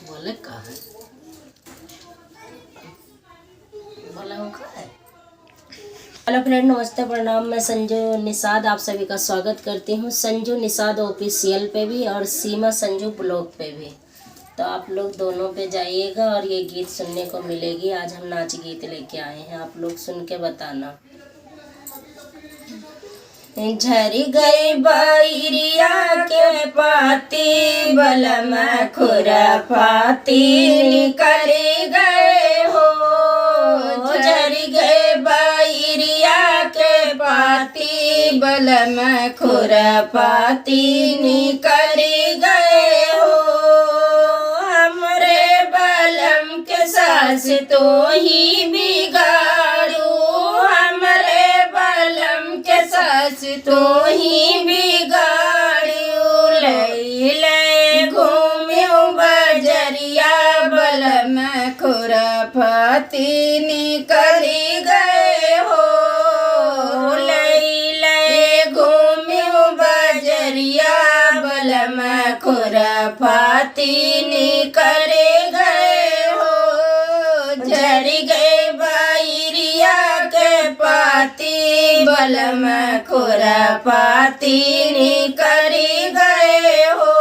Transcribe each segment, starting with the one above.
बोले का है बोला वो का है। हेलो फ्रेंड, नमस्ते, प्रणाम। मैं संजू निषाद आप सभी का स्वागत करती हूँ संजू निषाद ऑफिशियल पे भी और सीमा संजू ब्लॉग पे भी। तो आप लोग दोनों पे जाइएगा और ये गीत सुनने को मिलेगी। आज हम नाच गीत लेके आए हैं, आप लोग सुन के बताना। झरी गई बैरिया के पाती बलम खुरपाती निकली गए हो। झरी गए बैरिया के पाती बलम खुरपाती निकली गए हो। हमरे बलम के सास तो ही बिगाड़ू, हमरे बलम के सास तो ही बिगाड़ू। ले घूम्यू बजरिया बलम खुरपाती निकली गए हो। ले घूम्यू बजरिया बलम खुरपाती निकली गए हो। झरी गए बैरिया के पाती बलम खुरपाती निकली गए हो।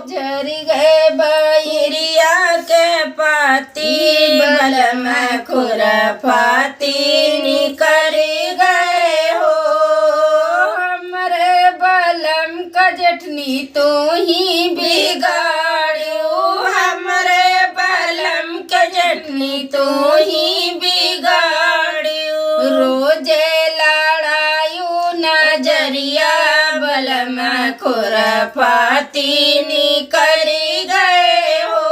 झरी गए बैरिया के पाती बलम खुरपाती निकली गए हो। हमरे बलम का जठनी तो ही बिगाड़ू, हमरे बलम का जठनी तो ही बिगाड़ू। रोजे लड़ायू नजरिया बलम खुरपाती निकली गए हो।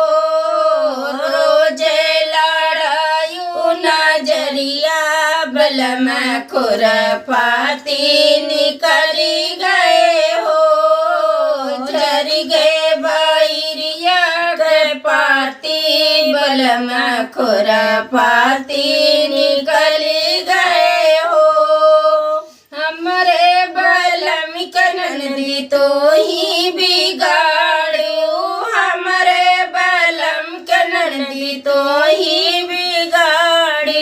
रोजे लड़ायू नजरिया बलम खुरपाती निकली गए हो। झरी गए बैरिया के पाती बलम खुरपाती निकली गए हो। हमरे बलम के ननदी तो ही बिगाड़ू, हमरे बलम के ननदी तो ही बिगाड़ू।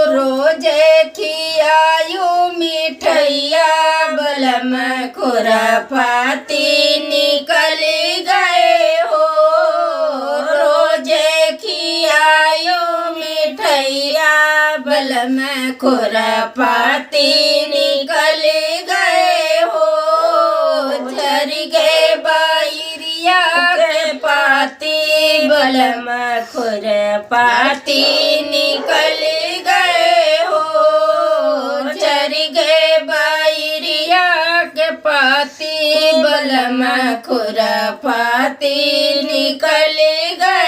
रोजे खियायू मिठैया बलम खुरपाती निकली गए हो। रोजे खियायू मिठैया बलम खुरपाती निकली गए हो। झरी गए बैरिया के पाती बलम खुरपाती निकली गए हो। झरी गए बैरिया के पाती बलम खुरपाती निकली गए